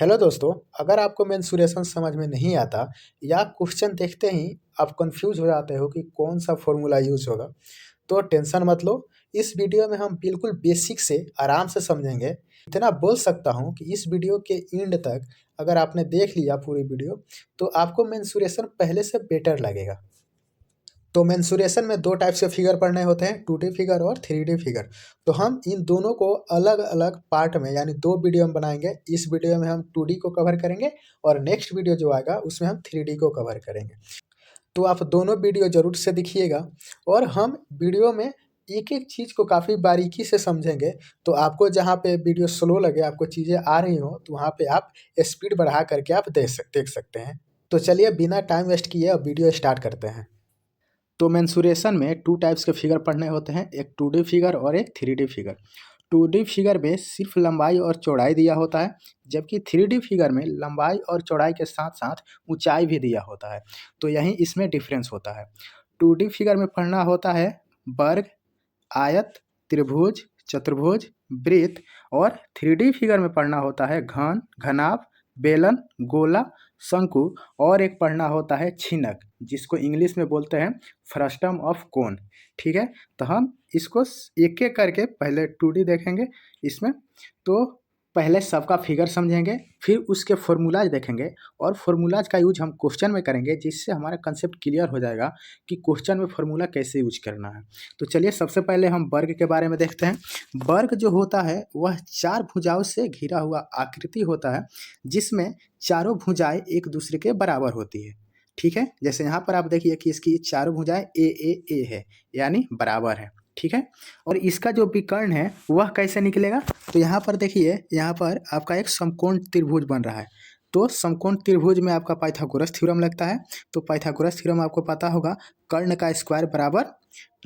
Hello दोस्तों, अगर आपको मेंसुरेशन समझ में नहीं आता या क्वेश्चन देखते ही आप कंफ्यूज हो जाते हो कि कौन सा फॉर्मूला यूज होगा, तो टेंशन मत लो। इस वीडियो में हम बिल्कुल बेसिक से आराम से समझेंगे। इतना बोल सकता हूँ कि इस वीडियो के एंड तक अगर आपने देख लिया पूरी वीडियो, तो आपको मेंसुरेशन पहले से बेटर लगेगा। तो मेंसुरेशन में दो टाइप से फिगर पढ़ने होते हैं, 2D फिगर और 3D फिगर। तो हम इन दोनों को अलग अलग पार्ट में यानी दो वीडियो में बनाएंगे। इस वीडियो में हम 2D को कवर करेंगे और नेक्स्ट वीडियो जो आएगा उसमें हम 3D को कवर करेंगे। तो आप दोनों वीडियो जरूर से देखिएगा और हम वीडियो में एक एक चीज़ को काफ़ी बारीकी से समझेंगे। तो आपको जहाँ पे वीडियो स्लो लगे, आपको चीज़ें आ रही हो, तो वहाँ पे आप स्पीड बढ़ा करके आप देख सकते हैं। तो चलिए बिना टाइम वेस्ट किए अब वीडियो स्टार्ट करते हैं। तो मेंसुरेशन में टू टाइप्स के फिगर पढ़ने होते हैं, एक 2D फिगर और एक 3D फिगर। 2D फिगर में सिर्फ लंबाई और चौड़ाई दिया होता है, जबकि 3D फिगर में लंबाई और चौड़ाई के साथ साथ ऊंचाई भी दिया होता है। तो यही इसमें डिफरेंस होता है। 2D फिगर में पढ़ना होता है वर्ग, आयत, त्रिभुज, चतुर्भुज, वृत्त। और 3D फिगर में पढ़ना होता है घन, घनाभ, बेलन, गोला, शंकु। और एक पढ़ना होता है छिनक, जिसको इंग्लिश में बोलते हैं फ्रस्टम ऑफ कोन। ठीक है, तो हम इसको एक एक करके पहले 2D देखेंगे इसमें। तो पहले सबका फिगर समझेंगे, फिर उसके फॉर्मूलाज देखेंगे और फॉर्मूलाज का यूज हम क्वेश्चन में करेंगे, जिससे हमारा कंसेप्ट क्लियर हो जाएगा कि क्वेश्चन में फॉर्मूला कैसे यूज करना है। तो चलिए सबसे पहले हम वर्ग के बारे में देखते हैं। वर्ग जो होता है वह चार भुजाओं से घिरा हुआ आकृति होता है, जिसमें चारों भुजाएं एक दूसरे के बराबर होती है। ठीक है, जैसे यहाँ पर आप देखिए कि इसकी चारों भुजाएं ए है, यानी बराबर है। ठीक है, और इसका जो विकर्ण है वह कैसे निकलेगा, तो यहाँ पर देखिए, यहाँ पर आपका एक समकोण त्रिभुज बन रहा है। तो समकोण त्रिभुज में आपका पाइथागोरस थ्योरम लगता है। तो पाइथागोरस थ्योरम आपको पता होगा, कर्ण का स्क्वायर बराबर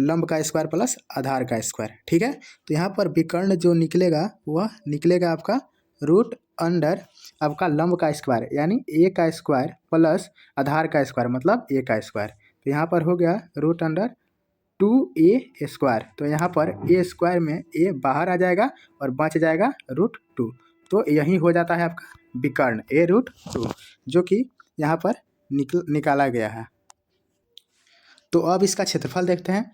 लंब का स्क्वायर प्लस आधार का स्क्वायर। ठीक है, तो यहाँ पर विकर्ण जो निकलेगा वह निकलेगा आपका रूट अंडर आपका लंब का स्क्वायर, यानी ए का स्क्वायर प्लस आधार का स्क्वायर, मतलब ए का स्क्वायर। तो यहाँ पर हो गया रूट अंडर 2a²। तो यहाँ पर ए स्क्वायर में ए बाहर आ जाएगा और बच जाएगा √2। तो यही हो जाता है आपका विकर्ण a√2, जो कि यहाँ पर निकाला गया है। तो अब इसका क्षेत्रफल देखते हैं।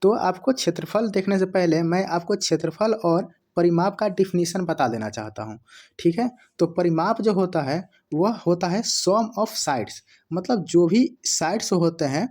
तो आपको क्षेत्रफल देखने से पहले मैं आपको क्षेत्रफल और परिमाप का डिफिनीशन बता देना चाहता हूँ। ठीक है, तो परिमाप जो होता है वह होता है सम ऑफ साइड्स, मतलब जो भी साइड्स होते हैं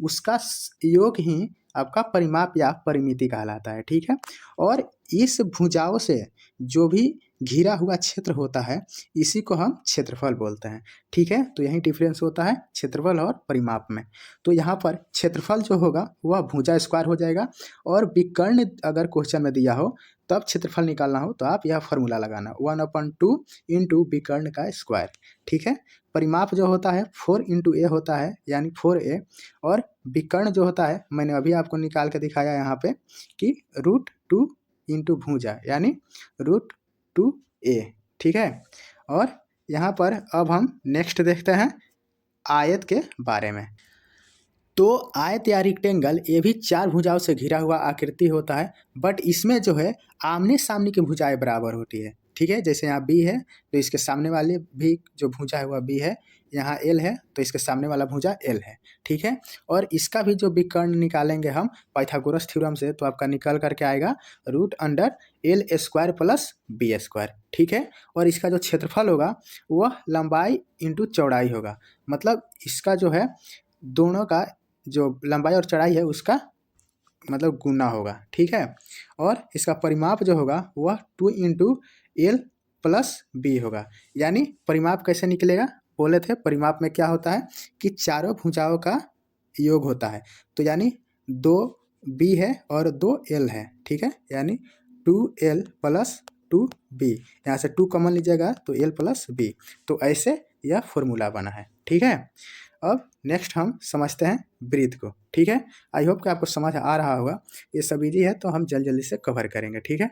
उसका योग ही आपका परिमाप या परिमिति कहलाता है। ठीक है, और इस भुजाओं से जो भी घिरा हुआ क्षेत्र होता है इसी को हम क्षेत्रफल बोलते हैं। ठीक है, तो यही डिफरेंस होता है क्षेत्रफल और परिमाप में। तो यहाँ पर क्षेत्रफल जो होगा वह भुजा स्क्वायर हो जाएगा, और विकर्ण अगर क्वेश्चन में दिया हो तब क्षेत्रफल निकालना हो तो आप यह फॉर्मूला लगाना 1/2 इंटू विकर्ण का स्क्वायर। ठीक है, परिमाप जो होता है 4 इंटू ए होता है, यानी 4a। और विकर्ण जो होता है मैंने अभी आपको निकाल के दिखाया यहाँ पे कि √2 इंटू भुजा, यानी √2a। ठीक है, और यहाँ पर अब हम नेक्स्ट देखते हैं आयत के बारे में। तो आयत या रेक्टेंगल ये भी चार भुजाओं से घिरा हुआ आकृति होता है, बट इसमें जो है आमने सामने की भुजाएं बराबर होती है। ठीक है, जैसे यहाँ बी है तो इसके सामने वाले भी जो भुजा है वह बी है, यहाँ एल है तो इसके सामने वाला भुजा एल है। ठीक है, और इसका भी जो विकर्ण निकालेंगे हम पाइथागोरस थ्योरम से, तो आपका निकल करके आएगा √L² प्लस b²। ठीक है, और इसका जो क्षेत्रफल होगा वह लंबाई इंटू चौड़ाई होगा, मतलब इसका जो है दोनों का जो लंबाई और चौड़ाई है उसका मतलब गुना होगा। ठीक है, और इसका परिमाप जो होगा वह 2 इंटू एल प्लस बी होगा। यानी परिमाप कैसे निकलेगा, बोले थे परिमाप में क्या होता है कि चारों भुजाओं का योग होता है। तो यानी 2 बी है और 2 एल है। ठीक है, यानी 2l प्लस 2b, यहाँ से 2 कॉमन लीजिएगा तो l प्लस b। तो ऐसे यह फॉर्मूला बना है। ठीक है, अब नेक्स्ट हम समझते हैं वृत्त को। ठीक है, आई होप कि आपको समझ आ रहा होगा, ये सब इजी है तो हम जल्दी जल्दी से कवर करेंगे। ठीक है,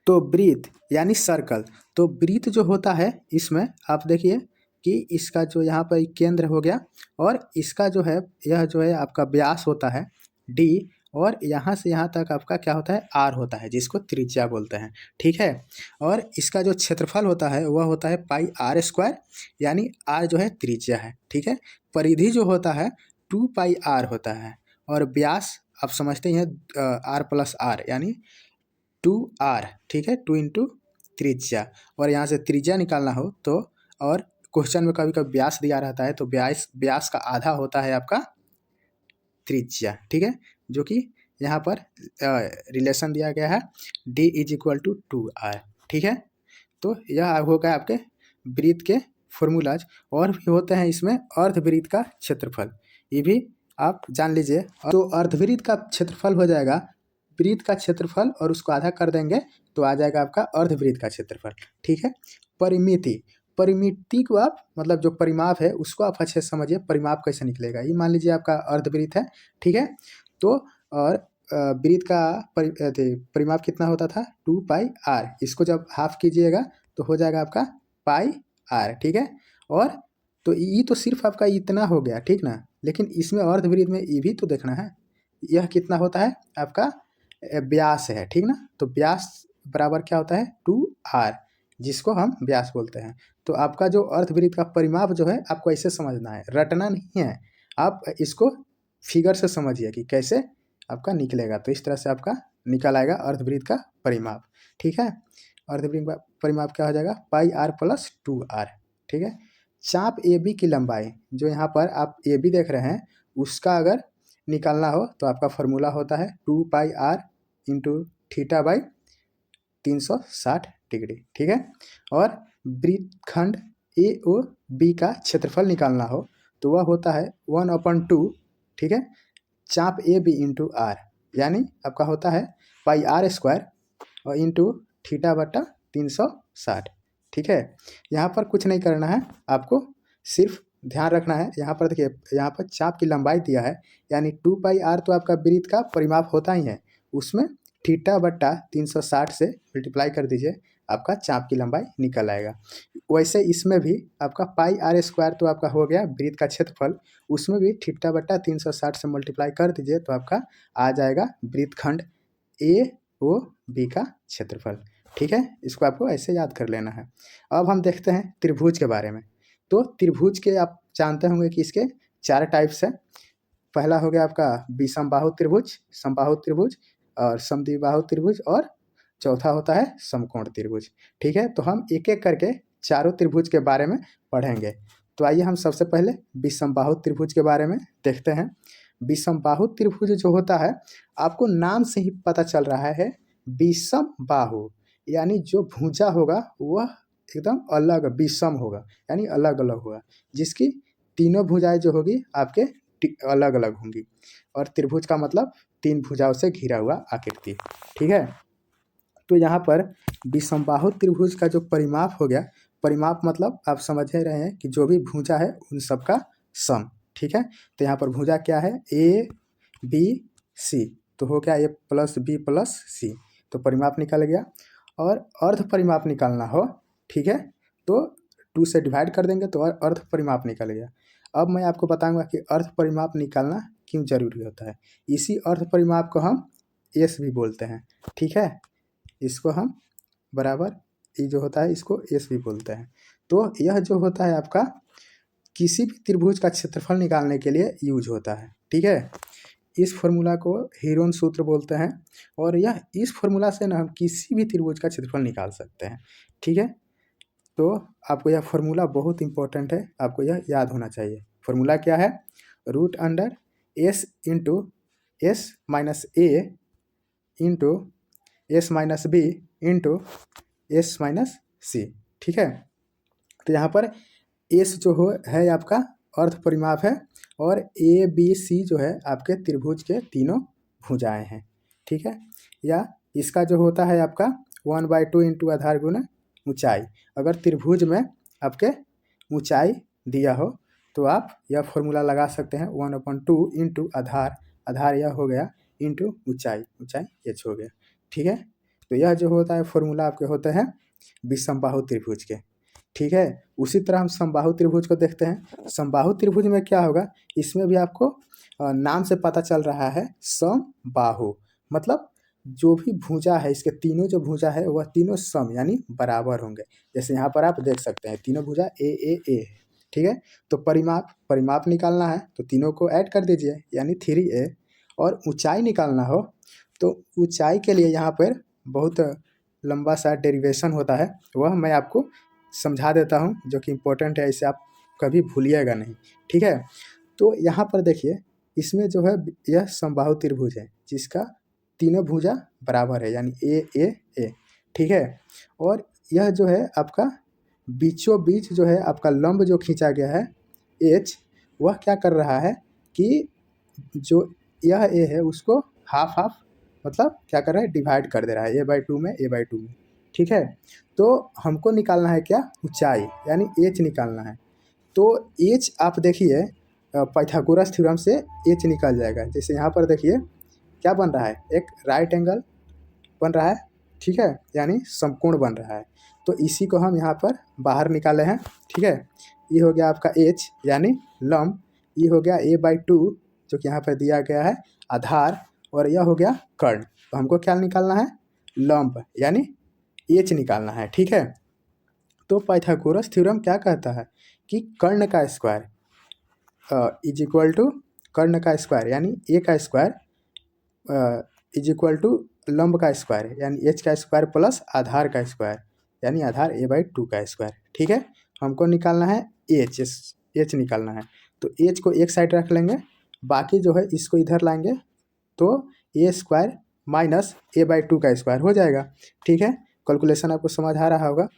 तो वृत्त यानी सर्कल। तो वृत्त जो होता है इसमें आप देखिए कि इसका जो यहाँ पर केंद्र हो गया, और इसका जो है यह जो है आपका व्यास होता है d, और यहाँ से यहाँ तक आपका क्या होता है, आर होता है, जिसको त्रिज्या बोलते हैं, ठीक है। और इसका जो क्षेत्रफल होता है वह होता है पाई आर स्क्वायर, यानी आर जो है त्रिज्या है, ठीक है। परिधि जो होता है 2 पाई आर होता है, और व्यास आप समझते हैं आर प्लस आर यानी 2 आर, ठीक है, 2 इंटू त्रिज्या। और यहाँ से त्रिज्या निकालना हो तो, और क्वेश्चन में कभी कभी व्यास दिया रहता है, तो व्यास का आधा होता है आपका त्रिज्या, ठीक है, जो कि यहाँ पर रिलेशन दिया गया है d is equal to 2r, ठीक है। तो यह हो गया आपके वृत्त के फॉर्मूलाज। और भी होते हैं इसमें अर्धवृत्त का क्षेत्रफल, ये भी आप जान लीजिए। तो अर्धवृत्त का क्षेत्रफल हो जाएगा वृत्त का क्षेत्रफल, और उसको आधा कर देंगे तो आ जाएगा आपका अर्धवृत्त का क्षेत्रफल, ठीक है। परिमिति, परिमिति को आप मतलब जो परिमाप है उसको आप अच्छे से समझिए, परिमाप कैसे निकलेगा। ये मान लीजिए आपका अर्धवृत्त है, ठीक है। तो और वृत्त का परिमाप कितना होता था 2 पाई आर, इसको जब हाफ कीजिएगा तो हो जाएगा आपका पाई आर, ठीक है। और तो ये तो सिर्फ आपका इतना हो गया, ठीक ना, लेकिन इसमें अर्धवृत्त में ये भी तो देखना है, यह कितना होता है आपका व्यास है, ठीक ना। तो व्यास बराबर क्या होता है 2r, जिसको हम व्यास बोलते हैं। तो आपका जो अर्धवृत्त का परिमाप जो है आपको ऐसे समझना है, रटना नहीं है, आप इसको फिगर से समझिए कि कैसे आपका निकलेगा। तो इस तरह से आपका निकल आएगा अर्धवृत्त का परिमाप, ठीक है। अर्धवृत्त का परिमाप क्या हो जाएगा पाई आर प्लस 2r, ठीक है। चाप ए बी की लंबाई, जो यहाँ पर आप ए बी देख रहे हैं, उसका अगर निकालना हो तो आपका फॉर्मूला होता है 2 pi R into theta by 360 degree, ठीक है। और वृत्तखंड ए ओ बी का क्षेत्रफल निकालना हो तो वह होता है 1/2, ठीक है, चाप ए बी इंटू आर, यानी आपका होता है पाई आर स्क्वायर और इंटू थीटा बटा 360, ठीक है। यहाँ पर कुछ नहीं करना है, आपको सिर्फ ध्यान रखना है। यहाँ पर देखिए, यहाँ पर चाप की लंबाई दिया है, यानी 2 पाई आर तो आपका वृत्त का परिमाप होता ही है, उसमें थीटा बट्टा 360 से मल्टीप्लाई कर दीजिए, आपका चाप की लंबाई निकल आएगा। वैसे इसमें भी आपका पाई आर स्क्वायर तो आपका हो गया वृत्त का क्षेत्रफल, उसमें भी थीटा बट्टा 360 से मल्टीप्लाई कर दीजिए तो आपका आ जाएगा वृत्तखंड ए ओ बी का क्षेत्रफल, ठीक है। इसको आपको ऐसे याद कर लेना है। अब हम देखते हैं त्रिभुज के बारे में। तो त्रिभुज के आप जानते होंगे कि इसके 4 टाइप्स हैं। पहला हो गया आपका विषमबाहु त्रिभुज, समबाहु त्रिभुज और समद्विबाहु त्रिभुज, और चौथा होता है समकोण त्रिभुज, ठीक है। तो हम एक एक करके चारों त्रिभुज के बारे में पढ़ेंगे। तो आइए हम सबसे पहले विषमबाहु त्रिभुज के बारे में देखते हैं। विषमबाहु त्रिभुज जो होता है, आपको नाम से ही पता चल रहा है, विषम बाहु यानी जो भुजा होगा वह एकदम अलग विषम होगा, यानी अलग अलग होगा, जिसकी तीनों भुजाएं जो होगी आपके अलग अलग होंगी। और त्रिभुज का मतलब 3 भुजाओं से घिरा हुआ आकृति, ठीक है। तो यहाँ पर विषमबाहु त्रिभुज का जो परिमाप हो गया, परिमाप मतलब आप समझ ही रहे हैं कि जो भी भुजा है उन सब का सम, ठीक है। तो यहाँ पर भुजा क्या है ए बी सी, तो हो गया ए प्लस बी प्लस सी, तो परिमाप निकल गया। और अर्ध परिमाप निकालना हो, ठीक है, तो 2 से डिवाइड कर देंगे तो अर्ध परिमाप निकल गया। अब मैं आपको बताऊंगा कि अर्ध परिमाप निकालना क्यों जरूरी होता है। इसी अर्ध परिमाप को हम एस भी बोलते हैं, ठीक है। इसको हम बराबर ये जो होता है इसको एस भी बोलते हैं। तो यह जो होता है आपका किसी भी त्रिभुज का क्षेत्रफल निकालने के लिए यूज होता है, ठीक है। इस फॉर्मूला को हीरोन सूत्र बोलते हैं, और यह इस फॉर्मूला से ना हम किसी भी त्रिभुज का क्षेत्रफल निकाल सकते हैं, ठीक है। तो आपको यह फॉर्मूला बहुत इंपॉर्टेंट है, आपको यह याद होना चाहिए। फॉर्मूला क्या है, root under S into S minus A into S minus B into S minus C, ठीक है। तो यहाँ पर एस जो हो है आपका अर्ध परिमाप है, और ए बी सी जो है आपके त्रिभुज के तीनों भुजाएं हैं, ठीक है। या इसका जो होता है आपका 1/2 इंटू आधार गुना ऊंचाई। अगर त्रिभुज में आपके ऊंचाई दिया हो तो आप यह फॉर्मूला लगा सकते हैं 1/2 इंटू आधार, आधार यह हो गया, इंटू ऊंचाई, ऊंचाई एच हो गया, ठीक है। तो यह जो होता है फॉर्मूला आपके होते हैं विषमबाहु त्रिभुज के। ठीक है। उसी तरह हम समबाहु त्रिभुज को देखते हैं। समबाहु त्रिभुज में क्या होगा, इसमें भी आपको नाम से पता चल रहा है समबाहु, मतलब जो भी भुजा है, इसके तीनों जो भुजा है वह तीनों सम यानी बराबर होंगे। जैसे यहाँ पर आप देख सकते हैं तीनों भुजा ए है, ठीक है। तो परिमाप निकालना है तो तीनों को ऐड कर दीजिए यानी 3a। और ऊंचाई निकालना हो तो ऊंचाई के लिए यहाँ पर बहुत लंबा सा डेरिवेशन होता है, वह मैं आपको समझा देता हूँ जो कि इम्पोर्टेंट है, इसे आप कभी भूलिएगा नहीं, ठीक है। तो यहाँ पर देखिए इसमें जो है यह समबाहु त्रिभुज है जिसका तीनों भुजा बराबर है यानी ए, ठीक है। और यह जो है आपका बीचों बीच जो है आपका लंब जो खींचा गया है एच, वह क्या कर रहा है कि जो यह ए है उसको हाफ हाफ मतलब क्या कर रहा है, डिवाइड कर दे रहा है a/2 में, ठीक है। तो हमको निकालना है क्या, ऊंचाई यानी एच निकालना है। तो एच आप देखिए पाइथागोरस थ्योरम से एच निकल जाएगा। जैसे यहाँ पर देखिए क्या बन रहा है, एक राइट एंगल बन रहा है, ठीक है, यानी समकोण बन रहा है। तो इसी को हम यहाँ पर बाहर निकाले हैं, ठीक है। ये हो गया आपका एच यानी लंब, ये हो गया a/2 जो कि यहाँ पर दिया गया है आधार, और यह हो गया कर्ण। तो हमको क्या निकालना है, लंब यानी एच निकालना है, ठीक है। तो पाइथागोरस थ्योरम क्या कहता है कि कर्ण का स्क्वायर इज इक्वल टू कर्ण का स्क्वायर यानी ए का स्क्वायर इज इक्वल टू लंब का स्क्वायर यानी एच का स्क्वायर प्लस आधार का स्क्वायर यानी आधार a/2 का स्क्वायर, ठीक है। हमको निकालना है एच निकालना है। तो एच को एक साइड रख लेंगे, बाकी जो है इसको इधर लाएंगे तो ए स्क्वायर माइनस a/2 का स्क्वायर हो जाएगा, ठीक है। कैलकुलेशन आपको समझ आ रहा होगा।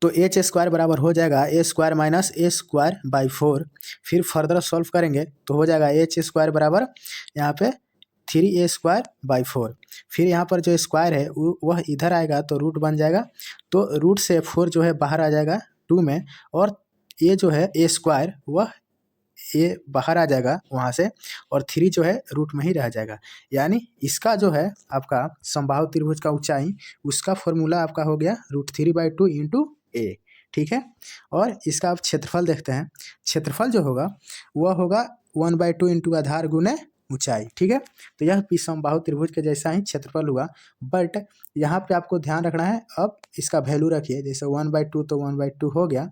तो एच स्क्वायर बराबर हो जाएगा A square minus A square by 4। फिर फर्दर सॉल्व करेंगे तो हो जाएगा एच स्क्वायर बराबर यहाँ पे 3a²/4। फिर यहाँ पर जो स्क्वायर है वह इधर आएगा तो रूट बन जाएगा, तो रूट से 4 जो है बाहर आ जाएगा 2 में, और ये जो है ए स्क्वायर वह ये बाहर आ जाएगा वहाँ से, और 3 जो है रूट में ही रह जाएगा। यानी इसका जो है आपका समबाहु त्रिभुज का ऊंचाई, उसका फॉर्मूला आपका हो गया √3/2 इंटू ए, ठीक है। और इसका आप क्षेत्रफल देखते हैं, क्षेत्रफल जो होगा वह होगा 1/2 इंटू आधार गुने ऊंचाई, ठीक है। तो यह भी समबाहु त्रिभुज के जैसा ही क्षेत्रफल हुआ, बट यहाँ पे आपको ध्यान रखना है, अब इसका वैल्यू रखिए। जैसे 1/2 तो 1/2 हो गया,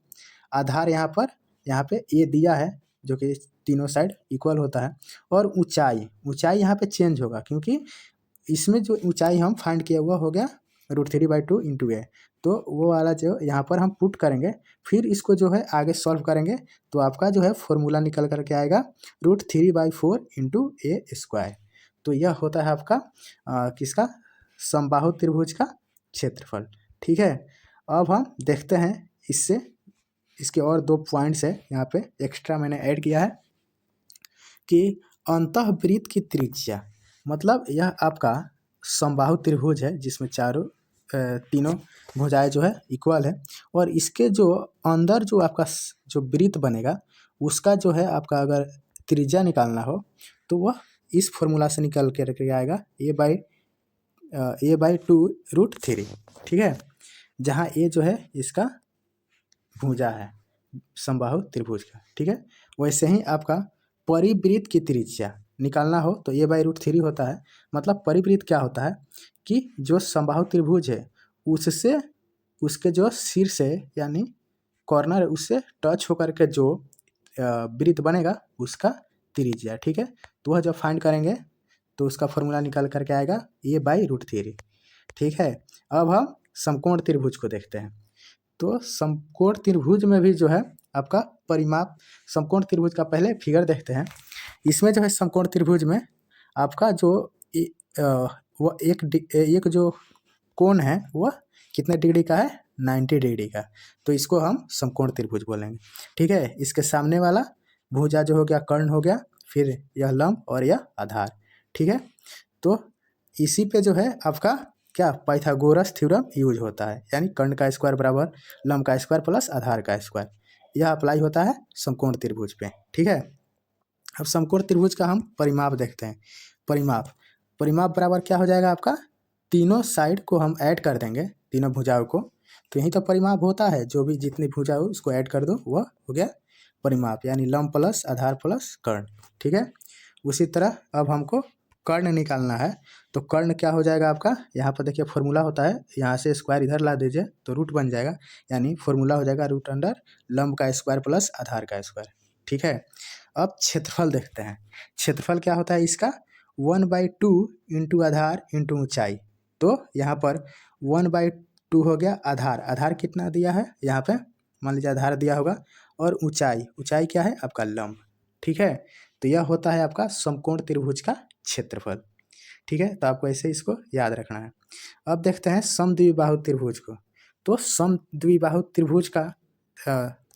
आधार यहाँ पे ए दिया है जो कि तीनों साइड इक्वल होता है, और ऊंचाई यहाँ पे चेंज होगा क्योंकि इसमें जो ऊंचाई हम फाइंड किया हुआ हो गया √3/2 इंटू ए। तो वो वाला जो यहाँ पर हम पुट करेंगे, फिर इसको जो है आगे सॉल्व करेंगे तो आपका जो है फॉर्मूला निकल करके आएगा √3/4 इंटू ए स्क्वायर। तो यह होता है आपका किसका, समबाहु त्रिभुज का क्षेत्रफल, ठीक है। अब हम देखते हैं इससे इसके और 2 पॉइंट्स है यहाँ पे एक्स्ट्रा मैंने ऐड किया है कि अंतःवृत्त की त्रिज्या, मतलब यह आपका समबाहु त्रिभुज है जिसमें तीनों भुजाएं जो है इक्वल है, और इसके जो अंदर जो आपका जो वृत्त बनेगा उसका जो है आपका अगर त्रिज्या निकालना हो तो वह इस फॉर्मूला से निकल के आएगा a/2 √3, ठीक है। जहाँ ए जो है इसका भुजा है समबाहु त्रिभुज का, ठीक है। वैसे ही आपका परिवृत्त की त्रिज्या निकालना हो तो a/√3 होता है। मतलब परिवृत्त क्या होता है कि जो समबाहु त्रिभुज है उससे उसके जो शीर्ष है यानी कॉर्नर है उससे टच होकर के जो वृत्त बनेगा उसका त्रिज्या, ठीक है। तो वह जब फाइंड करेंगे तो उसका फॉर्मूला निकल करके आएगा a/√3, ठीक है। अब हम समकोण त्रिभुज को देखते हैं। तो समकोण त्रिभुज में भी जो है आपका परिमाप, समकोण त्रिभुज का पहले फिगर देखते हैं। इसमें जो है समकोण त्रिभुज में आपका जो वो एक जो कोण है वह कितने डिग्री का है, 90 डिग्री का। तो इसको हम समकोण त्रिभुज बोलेंगे, ठीक है। इसके सामने वाला भुजा जो हो गया कर्ण हो गया, फिर यह लंब और यह आधार, ठीक है। तो इसी पे जो है आपका क्या पाइथागोरस थ्योरम यूज होता है, यानी कर्ण का स्क्वायर बराबर लंब का स्क्वायर प्लस आधार का स्क्वायर, यह अप्लाई होता है समकोण त्रिभुज पे, ठीक है। अब समकोण त्रिभुज का हम परिमाप देखते हैं। परिमाप बराबर क्या हो जाएगा आपका, तीनों साइड को हम ऐड कर देंगे तीनों भुजाओं को, तो यही तो परिमाप होता है, जो भी जितनी भुजा हो उसको ऐड कर दो, वह हो गया परिमाप, यानी लंब प्लस आधार प्लस कर्ण। ठीक है, उसी तरह अब हमको कर्ण निकालना है। तो कर्ण क्या हो जाएगा आपका, यहाँ पर देखिए फॉर्मूला होता है, यहाँ से स्क्वायर इधर ला दीजिए तो रूट बन जाएगा, यानी फॉर्मूला हो जाएगा रूट अंडर लंब का स्क्वायर प्लस आधार का स्क्वायर। ठीक है, अब क्षेत्रफल देखते हैं। क्षेत्रफल क्या होता है इसका, 1/2 इंटू आधार इंटू ऊंचाई। तो यहाँ पर 1/2 हो गया आधार, आधार कितना दिया है यहाँ पे, मान लीजिए आधार दिया होगा, और ऊंचाई, ऊंचाई क्या है आपका लंब। ठीक है, तो यह होता है आपका समकोण त्रिभुज का क्षेत्रफल। ठीक है, तो आपको ऐसे इसको याद रखना है। अब देखते हैं समद्विबाहु त्रिभुज को। तो समद्विबाहु त्रिभुज का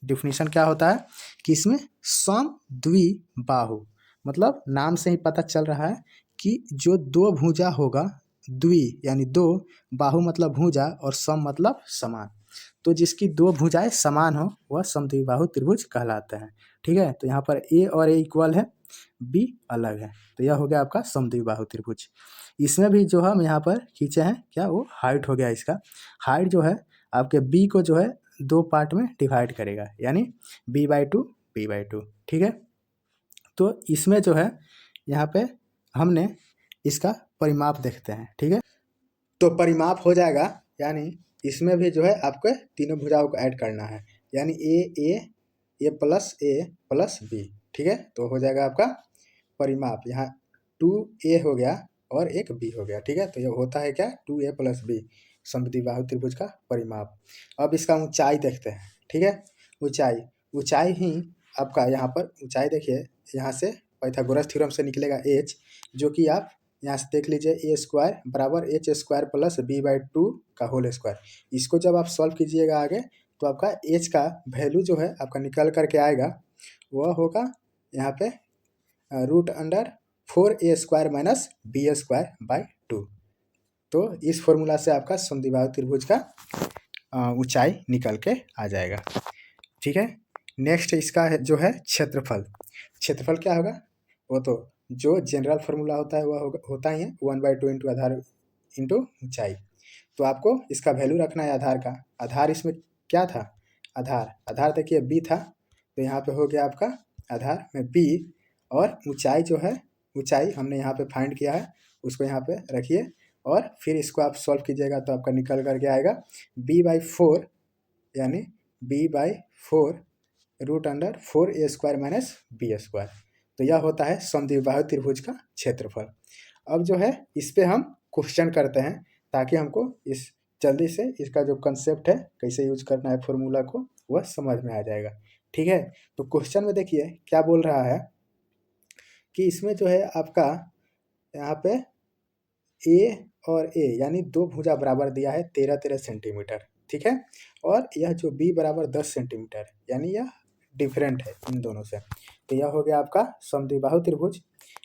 डिफिनीशन क्या होता है कि इसमें समद्विबाहु मतलब नाम से ही पता चल रहा है कि जो दो भुजा होगा, द्वि यानी दो, बाहु मतलब भुजा, और सम मतलब समान, तो जिसकी दो भुजाएं समान हो वह समद्विबाहु त्रिभुज कहलाते हैं। ठीक है, तो यहाँ पर ए और ए इक्वल है, बी अलग है, तो यह हो गया आपका समद्विबाहु त्रिभुज। इसमें भी जो हम यहाँ पर खींचे हैं क्या, वो हाइट हो गया इसका। हाइट जो है आपके बी को जो है दो पार्ट में डिवाइड करेगा, यानी b/2 b/2। ठीक है, तो इसमें जो है यहाँ पे हमने इसका परिमाप देखते हैं। ठीक है, तो परिमाप हो जाएगा, यानी इसमें भी जो है आपको तीनों भुजाओं को ऐड करना है, यानी ए प्लस बी। ठीक है, तो हो जाएगा आपका परिमाप, यहाँ 2a हो गया और एक b हो गया। ठीक है, तो ये होता है क्या, 2a + b, समद्विबाहु त्रिभुज का परिमाप। अब इसका ऊंचाई देखते हैं। ठीक है, ऊंचाई ही आपका यहाँ पर ऊंचाई देखिए, यहाँ से पाइथागोरस थ्योरम से निकलेगा h, जो कि आप यहाँ से देख लीजिए a² = h² + b/2 का होल स्क्वायर। इसको जब आप सॉल्व कीजिएगा आगे, तो आपका h का वैल्यू जो है आपका निकल करके आएगा, वह होगा यहाँ पे रूट अंडर 4a² - b²/2। तो इस फॉर्मूला से आपका समद्विबाहु त्रिभुज का ऊंचाई निकल के आ जाएगा। ठीक है, नेक्स्ट इसका है जो है क्षेत्रफल। क्षेत्रफल क्या होगा, वो तो जो जनरल फार्मूला होता है वह होता ही है 1/2 इंटू आधार इंटू ऊंचाई। तो आपको इसका वैल्यू रखना है आधार का। आधार इसमें क्या था, आधार देखिए b था, तो यहाँ पे हो गया आपका आधार में b, और ऊंचाई जो है, ऊंचाई हमने यहाँ पे फाइंड किया है, उसको यहाँ पे रखिए, और फिर इसको आप सॉल्व कीजिएगा तो आपका निकल करके आएगा b/4, यानी b/4 root under 4a² - b²। तो यह होता है समद्विबाहु त्रिभुज का क्षेत्रफल। अब जो है इस पे हम क्वेश्चन करते हैं, ताकि हमको इस जल्दी से इसका जो कंसेप्ट है, कैसे यूज करना है फॉर्मूला को, वह समझ में आ जाएगा। ठीक है, तो क्वेश्चन में देखिए क्या बोल रहा है कि इसमें जो है आपका यहाँ पे ए और ए यानी दो भुजा बराबर दिया है 13-13 सेंटीमीटर। ठीक है, और यह जो b = 10 सेंटीमीटर, यानी यह डिफरेंट है इन दोनों से। तो यह हो गया आपका समद्विबाहु त्रिभुज।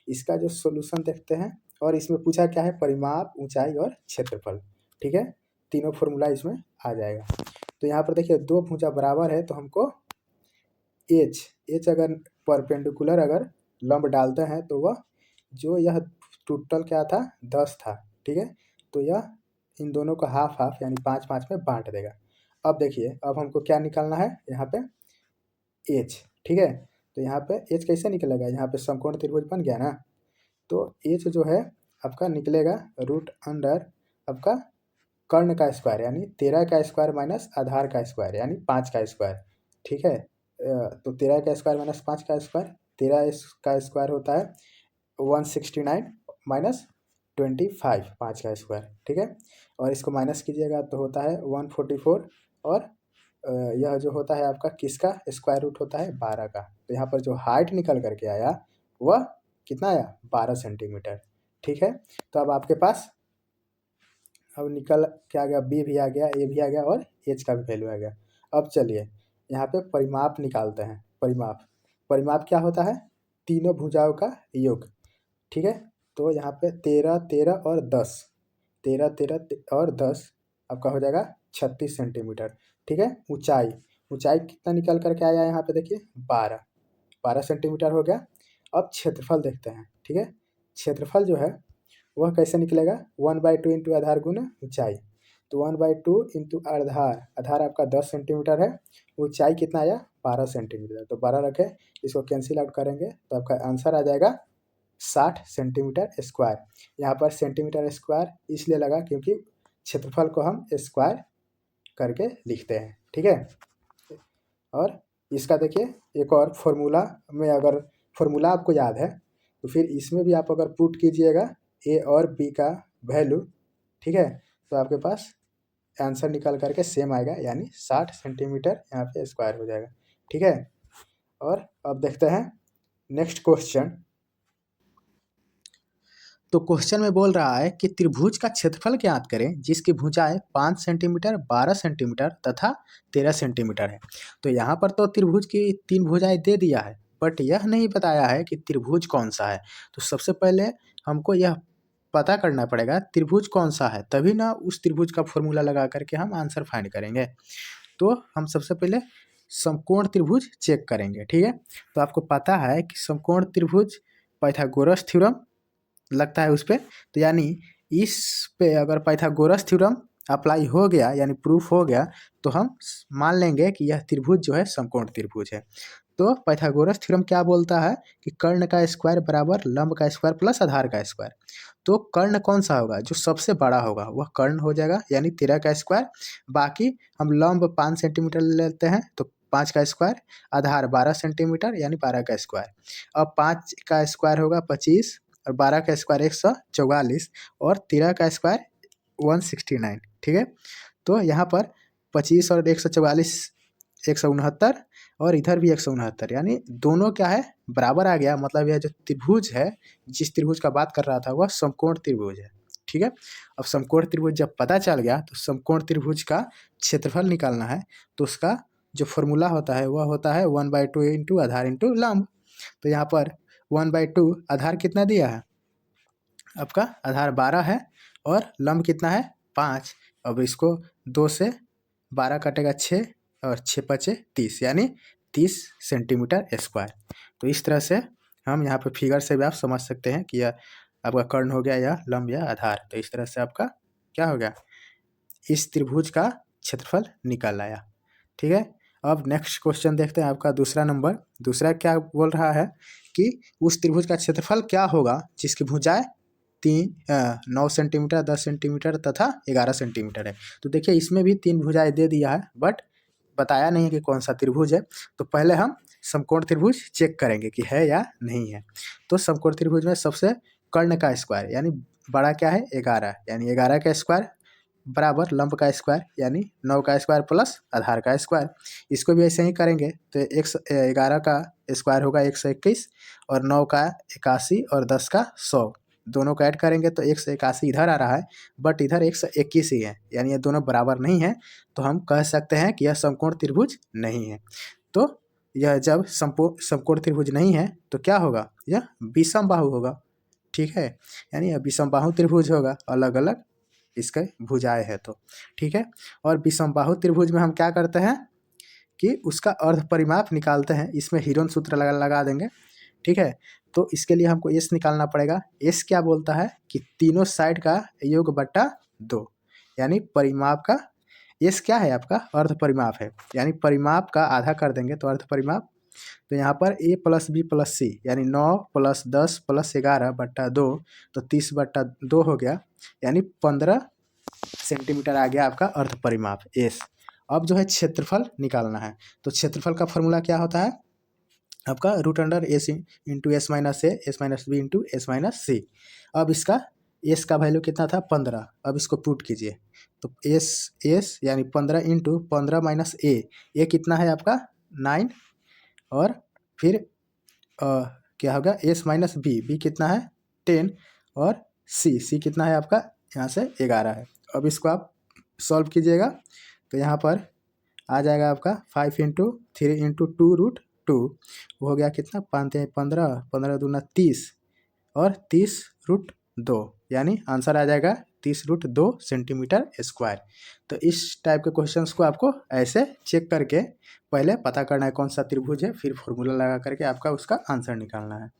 इसका जो सॉल्यूशन देखते हैं, और इसमें पूछा क्या है, परिमाप, ऊंचाई और क्षेत्रफल। ठीक है, तीनों फॉर्मूला इसमें आ जाएगा। तो यहाँ पर देखिए दो भुजा बराबर है, तो हमको एच अगर परपेंडिकुलर अगर लंब डालते हैं, तो वह जो यह टोटल क्या था, 10 था। ठीक है, तो यह इन दोनों को हाफ हाफ यानी 5-5 में बांट देगा। अब देखिए, अब हमको क्या निकालना है यहाँ पे, एच। ठीक है, तो यहाँ पे एच कैसे निकलेगा, यहाँ पे समकोण त्रिभुज बन गया ना, तो एच जो है आपका निकलेगा रूट अंडर आपका कर्ण का स्क्वायर, यानी 13 का स्क्वायर माइनस आधार का स्क्वायर, यानी 5 का स्क्वायर। ठीक है, तो 13 का स्क्वायर माइनस 5 का स्क्वायर, 13 का स्क्वायर होता है 169 माइनस 25, 5 का स्क्वायर। ठीक है, और इसको माइनस कीजिएगा तो होता है 144, और यह जो होता है आपका किसका स्क्वायर रूट होता है, 12 का। तो यहाँ पर जो हाइट निकल करके आया वह कितना आया, 12 सेंटीमीटर। ठीक है, तो अब आपके पास अब निकल के आ गया, बी भी आ गया, ए भी आ गया, और एच का भी वैल्यू आ गया। अब चलिए यहाँ पे परिमाप निकालते हैं। परिमाप क्या होता है, तीनों भुजाओं का योग। ठीक है, तो यहाँ पे 13, 13 और 10, 13, 13 और 10 आपका हो जाएगा 36 सेंटीमीटर। ठीक है, ऊंचाई कितना निकल करके आया यहाँ पे देखिए, 12 सेंटीमीटर हो गया। अब क्षेत्रफल देखते हैं। ठीक है, क्षेत्रफल जो है वह कैसे निकलेगा, 1/2 इंटू आधार गुना ऊंचाई। तो 1/2 इंटू आधार, आधार आपका 10 सेंटीमीटर है, ऊंचाई कितना आया 12 सेंटीमीटर, तो 12 रखें, इसको कैंसिल आउट करेंगे तो आपका आंसर आ जाएगा 60 सेंटीमीटर स्क्वायर। यहाँ पर सेंटीमीटर स्क्वायर इसलिए लगा क्योंकि क्षेत्रफल को हम स्क्वायर करके लिखते हैं, ठीक है। और इसका देखिए एक और फॉर्मूला में, अगर फॉर्मूला आपको याद है तो फिर इसमें भी आप अगर पुट कीजिएगा ए और बी का वैल्यू, ठीक है, तो आपके पास आंसर निकल करके सेम आएगा, यानी 60 सेंटीमीटर यहाँ पे स्क्वायर हो जाएगा, ठीक है। और अब देखते हैं नेक्स्ट क्वेश्चन। तो क्वेश्चन में बोल रहा है कि त्रिभुज का क्षेत्रफल ज्ञात करें जिसकी भुजाएं 5 सेंटीमीटर, 12 सेंटीमीटर तथा 13 सेंटीमीटर है। तो यहाँ पर तो त्रिभुज की 3 भुजाएं दे दिया है, बट यह नहीं बताया है कि त्रिभुज कौन सा है। तो सबसे पहले हमको यह पता करना पड़ेगा त्रिभुज कौन सा है, तभी ना उस त्रिभुज का फॉर्मूला लगा करके हम आंसर फाइंड करेंगे। तो हम सबसे पहले समकोण त्रिभुज चेक करेंगे, ठीक है। तो आपको पता है कि समकोण त्रिभुज पाइथागोरस थ्योरम लगता है उस पर, तो यानी इस पे अगर पाइथागोरस थ्योरम अप्लाई हो गया यानी प्रूफ हो गया तो हम मान लेंगे कि यह त्रिभुज जो है समकोण त्रिभुज है। तो पाइथागोरस थ्योरम क्या बोलता है कि कर्ण का स्क्वायर बराबर लंब का स्क्वायर प्लस आधार का स्क्वायर। तो कर्ण कौन सा होगा, जो सबसे बड़ा होगा वह कर्ण हो जाएगा, यानी 13 का स्क्वायर। बाकी हम लंब 5 सेंटीमीटर ले लेते हैं तो 5 का स्क्वायर, आधार 12 सेंटीमीटर यानी 12 का स्क्वायर। अब 5 का स्क्वायर होगा 25 और 12 का स्क्वायर 144 और 13 का स्क्वायर 169, ठीक है। तो यहाँ पर 25 और 144 169 और इधर भी 169, यानी दोनों क्या है बराबर आ गया। मतलब यह जो त्रिभुज है, जिस त्रिभुज का बात कर रहा था वह समकोण त्रिभुज है, ठीक है। अब समकोण त्रिभुज जब पता चल गया तो समकोण त्रिभुज का क्षेत्रफल निकालना है, तो उसका जो फॉर्मूला होता है वह होता है 1/2 इंटू आधार इंटू लंब। तो यहाँ पर 1/2 आधार कितना दिया है आपका, आधार 12 है और लंब कितना है 5। अब इसको 2 से 12 कटेगा 6 और 6 पचे 30, यानी 30 सेंटीमीटर स्क्वायर। तो इस तरह से हम यहाँ पे फिगर से भी आप समझ सकते हैं कि यह आपका कर्ण हो गया या लंब या आधार। तो इस तरह से आपका क्या हो गया, इस त्रिभुज का क्षेत्रफल निकल आया, ठीक है। अब नेक्स्ट क्वेश्चन देखते हैं, आपका दूसरा नंबर। दूसरा क्या बोल रहा है कि उस त्रिभुज का क्षेत्रफल क्या होगा जिसकी भुजाएं 9 सेंटीमीटर, 10 सेंटीमीटर तथा 11 सेंटीमीटर है। तो देखिए इसमें भी 3 भुजाएं दे दिया है, बट बताया नहीं है कि कौन सा त्रिभुज है। तो पहले हम समकोण त्रिभुज चेक करेंगे कि है या नहीं है। तो समकोण त्रिभुज में सबसे कर्ण का स्क्वायर यानी बड़ा क्या है 11, यानी 11 का स्क्वायर बराबर लंब का स्क्वायर यानी 9 का स्क्वायर प्लस आधार का स्क्वायर। इसको भी ऐसे ही करेंगे तो 11 का स्क्वायर होगा 121 और 9 का 81 और 10 का 100, दोनों को ऐड करेंगे तो 181 इधर आ रहा है, बट इधर 121 ही है, यानी ये दोनों बराबर नहीं है। तो हम कह सकते हैं कि यह समकोण त्रिभुज नहीं है। तो यह जब समकोण त्रिभुज नहीं है तो क्या होगा, यह विषम बाहु होगा, ठीक है। यानी यह विषम बाहु त्रिभुज होगा, अलग अलग इसके भुजाएं है, तो ठीक है। और विषम बाहु त्रिभुज में हम क्या करते हैं कि उसका अर्ध परिमाप निकालते हैं, इसमें हीरोन सूत्र लगा देंगे, ठीक है। तो इसके लिए हमको एस निकालना पड़ेगा। एस क्या बोलता है कि तीनों साइड का योग बट्टा 2, यानी परिमाप का एस क्या है आपका अर्ध परिमाप है, यानी परिमाप का आधा कर देंगे तो अर्ध परिमाप। तो यहाँ पर a प्लस बी प्लस सी यानी 9 प्लस 10 प्लस 11 बट्टा 2, तो 30/2 हो गया, यानी 15 सेंटीमीटर आ गया आपका अर्ध परिमाप एस। अब जो है क्षेत्रफल निकालना है, तो क्षेत्रफल का फॉर्मूला क्या होता है आपका √under S into S minus A S minus B into S minus C. अब इसका एस का वैल्यू कितना था 15, अब इसको पुट कीजिए तो एस यानी 15 इंटू 15 माइनस ए कितना है आपका 9 और फिर क्या होगा एस माइनस बी कितना है 10 और सी कितना है आपका यहाँ से 11 है। अब इसको आप सॉल्व कीजिएगा तो यहाँ पर आ जाएगा आपका 5 इंटू 3 इंटू 2√2, वो हो गया कितना 5 15 15 दूना 30 और 30√2, यानी आंसर आ जाएगा 30√2 सेंटीमीटर स्क्वायर। तो इस टाइप के क्वेश्चंस को आपको ऐसे चेक करके पहले पता करना है कौन सा त्रिभुज है, फिर फॉर्मूला लगा करके आपका उसका आंसर निकालना है,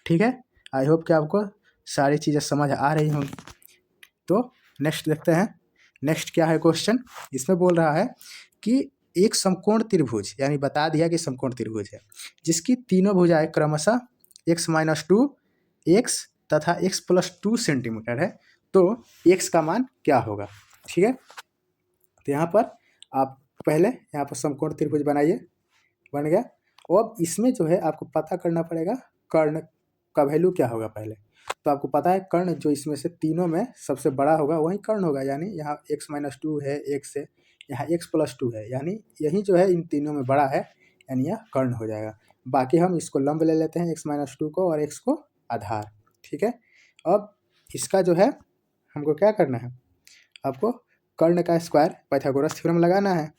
ठीक है। आई होप कि आपको सारी चीज़ें समझ आ रही होंगी। तो नेक्स्ट देखते हैं नेक्स्ट क्या है क्वेश्चन, इसमें बोल रहा है कि एक समकोण त्रिभुज, यानी बता दिया कि समकोण त्रिभुज है, जिसकी तीनों भुजाएं क्रमशः x-2, x तथा x+2 सेंटीमीटर है, तो x का मान क्या होगा। ठीक है, तो यहाँ पर आप पहले यहाँ पर समकोण त्रिभुज बनाइए, बन गया। और अब इसमें जो है आपको पता करना पड़ेगा कर्ण का वैल्यू क्या होगा पहले। तो आपको पता है कर्ण जो इसमें से तीनों में सबसे बड़ा होगा वही कर्ण होगा, यानी यहाँ x-2 है, x है, यहाँ x+2 है, यानी यही जो है इन तीनों में बड़ा है, यानी यह कर्ण हो जाएगा। बाकी हम इसको लंब ले लेते हैं, x-2 को और x को आधार। ठीक है, अब इसका जो है हमको क्या करना है, आपको कर्ण का स्क्वायर पाइथागोरस थ्योरम लगाना है।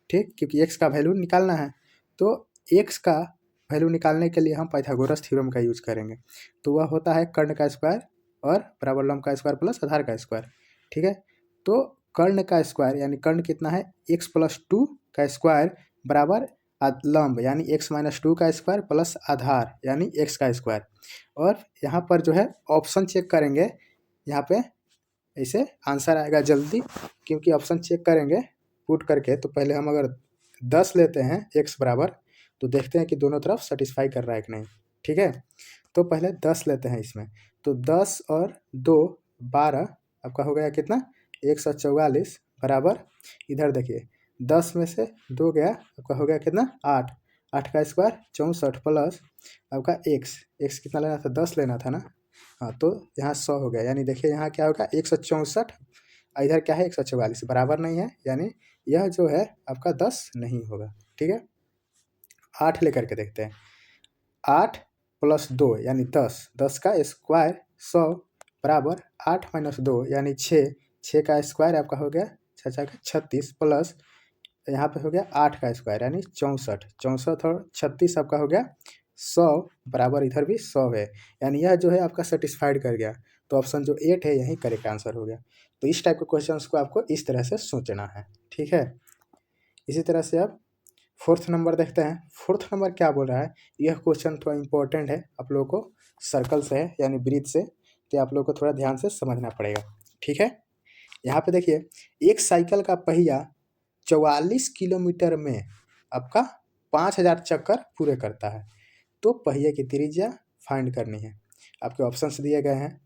ठीक, क्योंकि x का वैल्यू निकालना है, तो x का वैल्यू निकालने के लिए हम पाइथागोरस थ्योरम का यूज करेंगे। तो वह होता है कर्ण का स्क्वायर और बराबर लंब का स्क्वायर प्लस आधार का स्क्वायर। ठीक है, तो कर्ण का स्क्वायर यानी कर्ण कितना है, x+2 का स्क्वायर बराबर लंब यानी x-2 का स्क्वायर प्लस आधार यानी x का स्क्वायर। और यहाँ पर जो है ऑप्शन चेक करेंगे, यहाँ पे ऐसे आंसर आएगा जल्दी, क्योंकि ऑप्शन चेक करेंगे पुट करके। तो पहले हम अगर 10 लेते हैं x बराबर, तो देखते हैं कि दोनों तरफ सेटिस्फाई कर रहा है कि नहीं। ठीक है, तो पहले 10 लेते हैं इसमें, तो 10 और 2 12 आपका हो गया कितना, 144 बराबर, इधर देखिए 10 में से 2 गया, आपका हो गया कितना 8, 8 का स्क्वायर 64 प्लस आपका x कितना लेना था, 10 लेना था ना। हाँ, तो यहाँ 100 हो गया, यानी देखिए यहाँ क्या होगा 164, इधर क्या है 144, बराबर नहीं है, यानी यह जो है आपका 10 नहीं होगा। ठीक है, 8 लेकर के देखते हैं, 8 + 2 यानी 10, 10 का स्क्वायर 100 बराबर 8 - 2 यानी 6, 6 का स्क्वायर आपका हो गया 6 का 36 प्लस यहाँ पे हो गया 8 का स्क्वायर यानी 64, 64 और 36 आपका हो गया 100 बराबर इधर भी 100 है, यानी यह जो है आपका सेटिस्फाइड कर गया। तो ऑप्शन जो 8 है यही करेक्ट आंसर हो गया। तो इस टाइप के क्वेश्चंस को आपको इस तरह से सोचना है। ठीक है, इसी तरह से अब 4th नंबर देखते हैं। 4th नंबर क्या बोल रहा है, यह क्वेश्चन थोड़ा इंपॉर्टेंट है, आप लोगों को सर्कल से है यानी ब्रीथ से, तो आप लोगों को थोड़ा ध्यान से समझना पड़ेगा। ठीक है, यहाँ पे देखिए एक साइकिल का पहिया 44 किलोमीटर में आपका 5000 चक्कर पूरे करता है, तो पहिए की त्रिज्या फाइंड करनी है। आपके ऑप्शंस दिए गए हैं,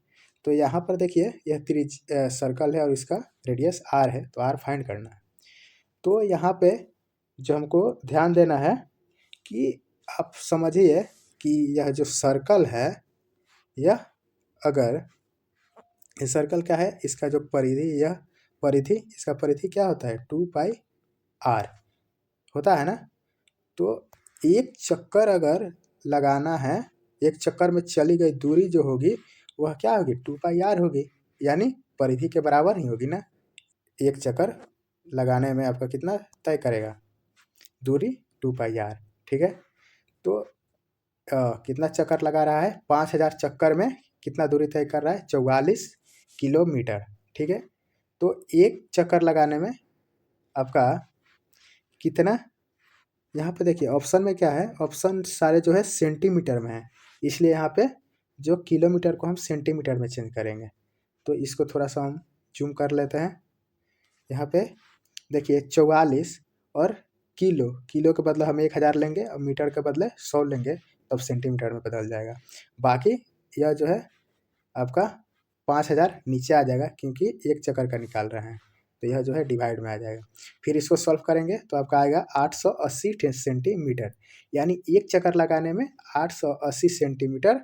तो यहाँ पर देखिए यह सर्कल है और इसका रेडियस r है, तो r फाइंड करना है। तो यहाँ पे जो हमको ध्यान देना है कि आप समझिए कि यह जो सर्कल है, यह अगर ये सर्कल क्या है, इसका जो परिधि, यह परिधि, इसका परिधि क्या होता है 2πr होता है ना। तो एक चक्कर अगर लगाना है, एक चक्कर में चली गई दूरी जो होगी वह क्या होगी 2πr होगी, यानी परिधि के बराबर ही होगी ना। एक चक्कर लगाने में आपका कितना तय करेगा दूरी 2πr। ठीक है, तो कितना चक्कर लगा रहा है, 5000 चक्कर में कितना दूरी तय कर रहा है 44 किलोमीटर। ठीक है, तो एक चक्कर लगाने में आपका कितना, यहाँ पे देखिए ऑप्शन में क्या है, ऑप्शन सारे जो है सेंटीमीटर में है, इसलिए यहाँ पे जो किलोमीटर को हम सेंटीमीटर में चेंज करेंगे। तो इसको थोड़ा सा हम जूम कर लेते हैं। यहाँ पे देखिए 44 और किलो, किलो के बदले हम 1000 लेंगे और मीटर के बदले 100 लेंगे, तब सेंटीमीटर में बदल जाएगा। बाकी यह जो है आपका 5000 नीचे आ जाएगा, क्योंकि एक चक्कर का निकाल रहे हैं, तो यह जो है डिवाइड में आ जाएगा। फिर इसको सॉल्व करेंगे तो आपका आएगा 880 सेंटीमीटर, यानी एक चक्कर लगाने में 880 सेंटीमीटर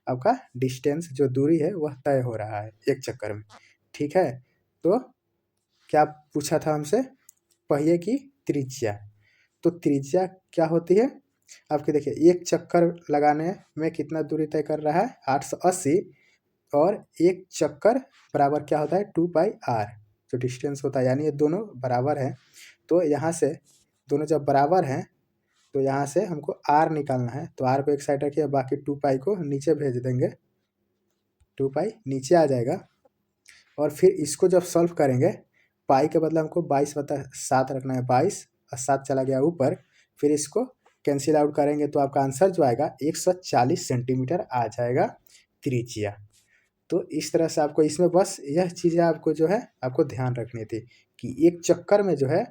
आपका डिस्टेंस जो दूरी है वह तय हो रहा है एक चक्कर में। ठीक है, तो क्या पूछा था हमसे, पहिए की त्रिज्या। तो त्रिज्या क्या होती है आपके, देखिए एक चक्कर लगाने में कितना दूरी तय कर रहा है 880, और एक चक्कर बराबर क्या होता है 2πr जो डिस्टेंस होता है, यानी ये दोनों बराबर हैं। तो यहाँ से दोनों जब बराबर हैं तो यहाँ से हमको r निकालना है, तो r को एक साइड रखिए, बाकी 2π को नीचे भेज देंगे, 2π नीचे आ जाएगा। और फिर इसको जब सॉल्व करेंगे, पाई के बदले हमको 22/7 रखना है, 22 और 7 चला गया ऊपर, फिर इसको कैंसिल आउट करेंगे तो आपका आंसर जो आएगा 140 सेंटीमीटर आ जाएगा त्रिज्या। तो इस तरह से आपको इसमें बस यह चीज़ें आपको जो है आपको ध्यान रखनी थी कि एक चक्कर में जो है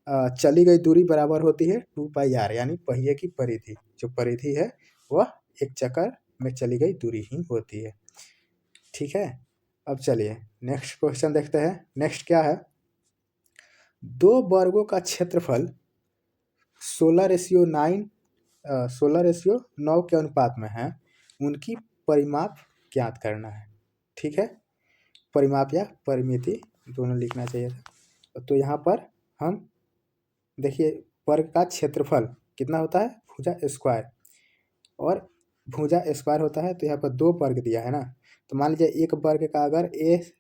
चली गई दूरी बराबर होती है 2πr, यानी पहिए की परिधि, जो परिधि है वह एक चक्कर में चली गई दूरी ही होती है। ठीक है, अब चलिए नेक्स्ट क्वेश्चन देखते हैं। नेक्स्ट क्या है, 2 वर्गों का क्षेत्रफल 16:9 के अनुपात में है, उनकी परिमाप ज्ञात करना है। ठीक है, परिमाप या परिमिति दोनों लिखना चाहिए था। तो यहाँ पर हम देखिए वर्ग का क्षेत्रफल कितना होता है, भुजा स्क्वायर, और भुजा स्क्वायर होता है, तो यहाँ पर 2 वर्ग दिया है ना, तो मान लीजिए एक वर्ग का अगर ए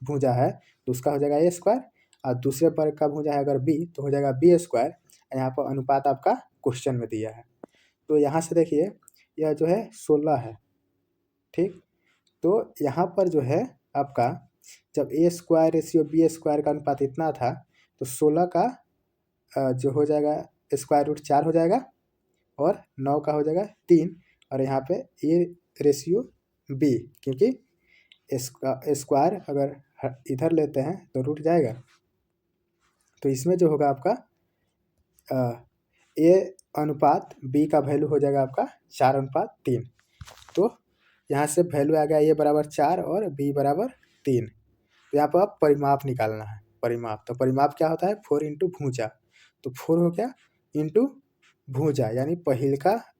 भुजा है तो उसका हो जाएगा ए स्क्वायर, और दूसरे वर्ग का भुजा है अगर बी तो हो जाएगा बी स्क्वायर। यहाँ पर अनुपात आपका क्वेश्चन में दिया है, तो यहाँ से देखिए यह जो है 16 है। ठीक, तो यहाँ पर जो है आपका जब ए स्क्वायर रेशियो बी स्क्वायर का अनुपात इतना था, तो 16 का जो हो जाएगा स्क्वायर रूट 4 हो जाएगा, और 9 का हो जाएगा 3, और यहाँ पे ए रेशियो बी, क्योंकि स्क्वायर अगर इधर लेते हैं तो रूट जाएगा, तो इसमें जो होगा आपका ए अनुपात बी का वैल्यू हो जाएगा आपका 4:3। तो यहाँ से वैल्यू आ गया ए बराबर 4 और बी बराबर 3। तो यहाँ पर आप परिमाप निकालना है, परिमाप। तो परिमाप क्या होता है, 4 इंटू भुजा, तो 4 हो गया इंटू भुजा, यानी पहिल का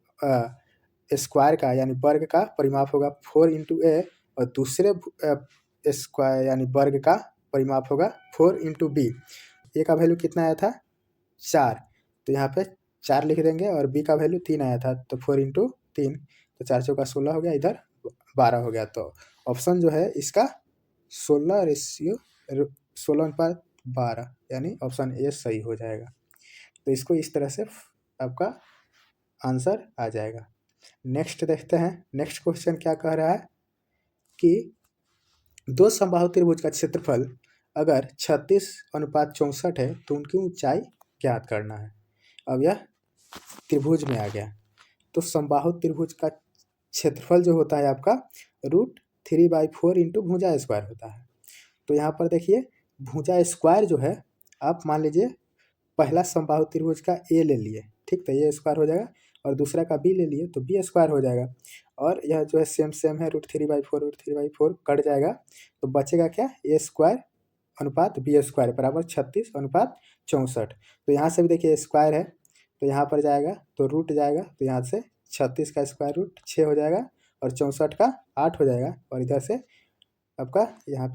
स्क्वायर का यानी वर्ग का परिमाप होगा 4 इंटू ए, और दूसरे स्क्वायर यानी वर्ग का परिमाप होगा 4 इंटू बी। ए का वैल्यू कितना आया था 4, तो यहाँ पे 4 लिख देंगे, और बी का वैल्यू 3 आया था, तो 4 इंटू 3, तो 4 चौका 16 हो गया, इधर 12 हो गया। तो ऑप्शन जो है इसका 16:12, यानी ऑप्शन ए सही हो जाएगा। तो इसको इस तरह से आपका आंसर आ जाएगा। नेक्स्ट देखते हैं, नेक्स्ट क्वेश्चन क्या कह रहा है कि 2 समबाहु त्रिभुज का क्षेत्रफल अगर 36:64 है तो उनकी ऊंचाई ज्ञात करना है। अब यह त्रिभुज में आ गया, तो समबाहु त्रिभुज का क्षेत्रफल जो होता है आपका √3/4 इंटू भुजा स्क्वायर होता है। तो यहाँ पर देखिए भुजा स्क्वायर जो है, आप मान लीजिए पहला समबाहु त्रिभुज का ए ले लिए, ठीक, तो ए स्क्वायर हो जाएगा, और दूसरा का बी ले लिए तो बी स्क्वायर हो जाएगा, और यह जो है सेम है, √3/4 कट जाएगा, तो बचेगा क्या, ए स्क्वायर अनुपात बी स्क्वायर बराबर 36:64। तो यहाँ से भी देखिए स्क्वायर है, तो यहाँ पर जाएगा तो रूट जाएगा, तो यहाँ से 36 का स्क्वायर रूट 6 हो जाएगा, और 64 का 8 हो जाएगा, और इधर से आपका यहाँ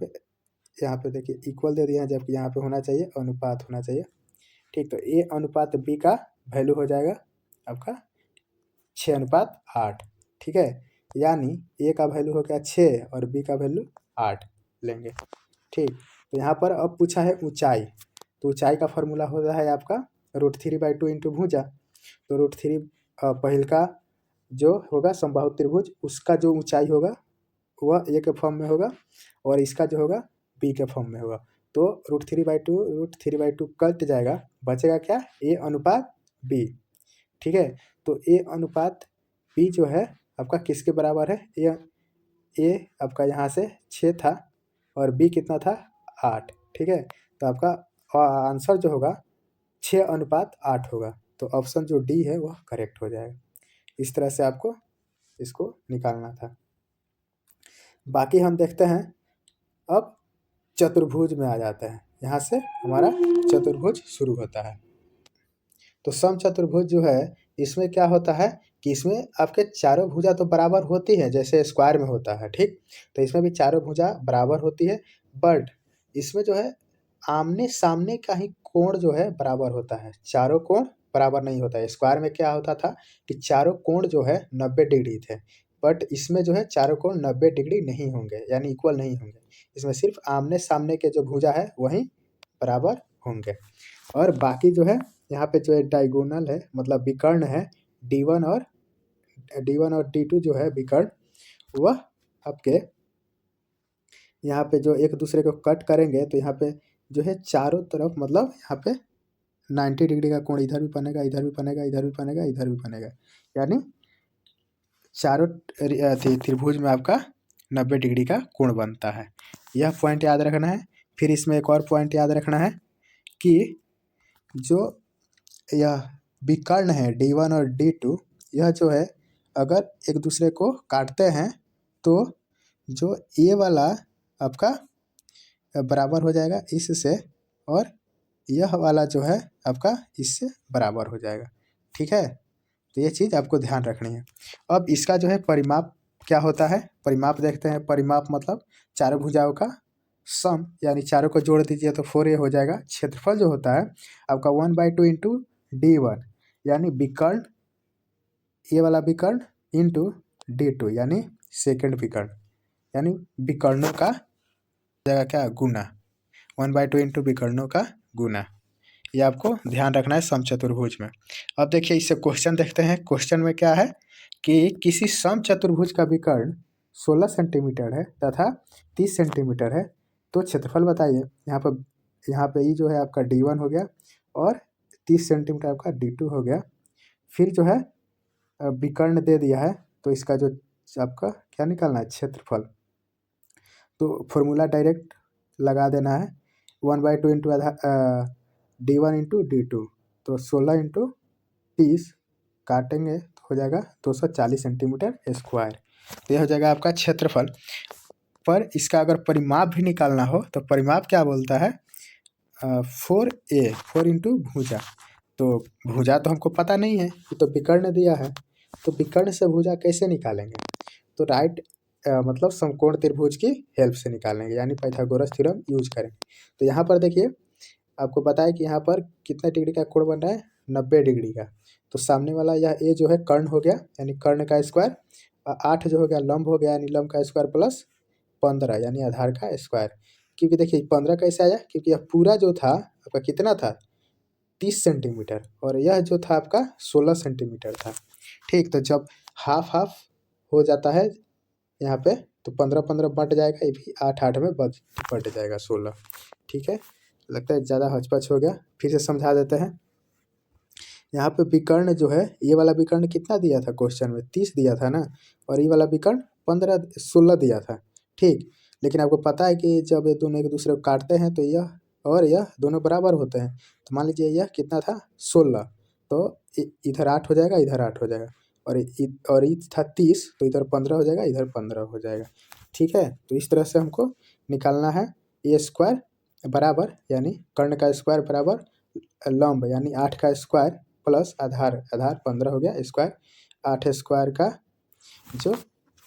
पे देखिए इक्वल दे दिया है, जबकि यहाँ पे होना चाहिए अनुपात होना चाहिए। ठीक, तो ए अनुपात बी का वैल्यू हो जाएगा आपका 6:8। ठीक है, यानी ए का वैल्यू हो गया 6 और बी का वैल्यू 8 लेंगे। ठीक, तो यहाँ पर अब पूछा है ऊंचाई, तो ऊंचाई का फॉर्मूला होता है आपका √3/2 इंटू भुजा। तो √3 पहिल का जो होगा समबाहु त्रिभुज, उसका जो ऊंचाई होगा वह ए के फॉर्म में होगा, और इसका जो होगा बी के फॉर्म में होगा। तो √3/2 कट जाएगा, बचेगा क्या, ए अनुपात बी। ठीक है, तो ए अनुपात बी जो है आपका किसके बराबर है, ए आपका यहाँ से 6 था और बी कितना था 8। ठीक है, तो आपका आंसर जो होगा 6:8 होगा, तो ऑप्शन जो डी है वह करेक्ट हो जाएगा। इस तरह से आपको इसको निकालना था। बाकी हम देखते हैं, अब चतुर्भुज में आ जाते हैं, यहाँ से हमारा चतुर्भुज शुरू होता है। तो समचतुर्भुज जो है इसमें क्या होता है कि इसमें आपके चारों भुजा तो बराबर होती है, जैसे स्क्वायर में होता है, ठीक, तो इसमें भी चारों भुजा बराबर होती है, बट इसमें जो है आमने सामने का ही कोण जो है बराबर होता है, चारों कोण बराबर नहीं होता है। स्क्वायर में क्या होता था कि चारों कोण जो है 90 डिग्री थे, बट इसमें जो है चारों कोण 90 डिग्री नहीं होंगे, यानी इक्वल नहीं होंगे। इसमें सिर्फ आमने सामने के जो भुजा है वही बराबर होंगे, और बाकी जो है यहाँ पे जो है डायगोनल है, मतलब विकर्ण है, D1 और D2 जो है विकर्ण, वह आपके यहाँ पे जो एक दूसरे को कट करेंगे, तो यहाँ पे जो है चारों तरफ, मतलब यहाँ पे 90 डिग्री का कोण इधर भी बनेगा, इधर भी बनेगा, इधर भी बनेगा, इधर भी बनेगा, यानी चारों त्रिभुज में आपका 90 डिग्री का कोण बनता है। यह पॉइंट याद रखना है। फिर इसमें एक और पॉइंट याद रखना है कि जो यह विकर्ण है D1 और D2, यह जो है अगर एक दूसरे को काटते हैं तो जो ये वाला आपका बराबर हो जाएगा इससे, और यह वाला जो है आपका इससे बराबर हो जाएगा। ठीक है, तो ये चीज़ आपको ध्यान रखनी है। अब इसका जो है परिमाप क्या होता है, परिमाप देखते हैं। परिमाप मतलब चारों भुजाओं का सम, यानी चारों को जोड़ दीजिए तो 4a हो जाएगा। क्षेत्रफल जो होता है आपका 1/2 इंटू D1, यानी विकर्ण, ये वाला विकर्ण इंटू D2 यानी सेकंड विकर्ण, यानी विकर्णों का जगह क्या गुना, 1/2 इंटू विकर्णों का गुना। ये आपको ध्यान रखना है समचतुर्भुज में। अब देखिए इससे क्वेश्चन देखते हैं। क्वेश्चन में क्या है कि किसी समचतुर्भुज का विकर्ण 16 सेंटीमीटर है तथा 30 सेंटीमीटर है, तो क्षेत्रफल बताइए। यहाँ पे ये जो है आपका D1 हो गया और 30 सेंटीमीटर आपका D2 हो गया। फिर जो है विकर्ण दे दिया है, तो इसका जो आपका क्या निकालना है, क्षेत्रफल। तो फॉर्मूला डायरेक्ट लगा देना है, 1/2 इंटू D1 इंटू D2, तो 16 इंटू 30 काटेंगे तो हो जाएगा 240 सेंटीमीटर स्क्वायर। तो यह हो जाएगा आपका क्षेत्रफल। पर इसका अगर परिमाप भी निकालना हो तो परिमाप क्या बोलता है, 4a, 4 इंटू भुजा। तो भुजा तो हमको पता नहीं है, ये तो विकर्ण दिया है, तो विकर्ण से भुजा कैसे निकालेंगे, तो राइट मतलब समकोण त्रिभुज की हेल्प से निकालेंगे, यानी पाइथागोरस थ्योरम यूज करेंगे। तो यहाँ पर देखिए आपको बताया कि यहाँ पर कितने डिग्री का कोण बन रहा है, 90 डिग्री का। तो सामने वाला यह ए जो है कर्ण हो गया, यानी कर्ण का स्क्वायर, 8 जो हो गया लंब हो गया, यानी लंब का स्क्वायर, प्लस 15 यानी आधार का स्क्वायर। क्योंकि देखिए 15 कैसे आया, क्योंकि यह पूरा जो था आपका कितना था, 30 सेंटीमीटर, और यह जो था आपका 16 सेंटीमीटर था। ठीक, तो जब हाफ हाफ हो जाता है यहाँ पे, तो 15-15 बट जाएगा, ये भी 8-8 में बट जाएगा 16। ठीक है, लगता है ज़्यादा हचपच हो गया, फिर से समझा देते हैं। यहाँ पे विकर्ण जो है, ये वाला विकर्ण कितना दिया था क्वेश्चन में, 30 दिया था ना, और ये वाला विकर्ण 16 दिया था। ठीक, लेकिन आपको पता है कि जब ये दोनों एक दूसरे को काटते हैं तो यह और यह दोनों बराबर होते हैं। तो मान लीजिए यह कितना था, 16, तो इधर 8 हो जाएगा, इधर 8 हो जाएगा, और ये था 30, तो इधर 15 हो जाएगा, इधर 15 हो जाएगा। ठीक है, तो इस तरह से हमको निकालना है। ए स्क्वायर बराबर, यानी कर्ण का स्क्वायर बराबर लंब, यानी 8 का स्क्वायर प्लस आधार, आधार 15 हो गया स्क्वायर, 8 स्क्वायर का जो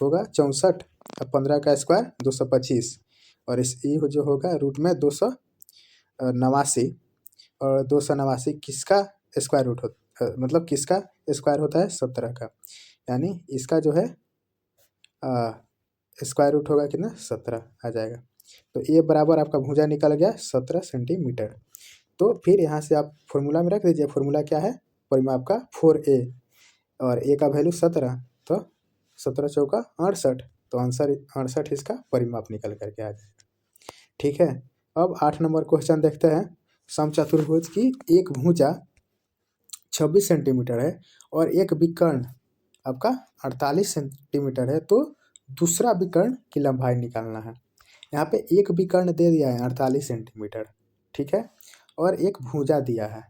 होगा 64, 15 का स्क्वायर 225, और इस ई जो होगा रूट में 289, और 289 किसका स्क्वायर रूट होता, मतलब किसका स्क्वायर होता है, 17 का, यानी इसका जो है स्क्वायर रूट होगा कितना, 17 आ जाएगा। तो ये बराबर आपका भुजा निकल गया 17 सेंटीमीटर। तो फिर यहाँ से आप फॉर्मूला में रख दीजिए। फॉर्मूला क्या है, परिमाप का 4a, और a का वैल्यू 17, तो 17 चौका 68, तो आंसर 68 इसका परिमाप निकल करके आ जाएगा। ठीक है, अब 8 नंबर क्वेश्चन देखते हैं। समचतुर्भुज की एक भुजा 26 सेंटीमीटर है और एक विकर्ण आपका 48 सेंटीमीटर है, तो दूसरा विकर्ण की लंबाई निकालना है। यहाँ पे एक विकर्ण दे दिया है 48 सेंटीमीटर, ठीक है, और एक भुजा दिया है।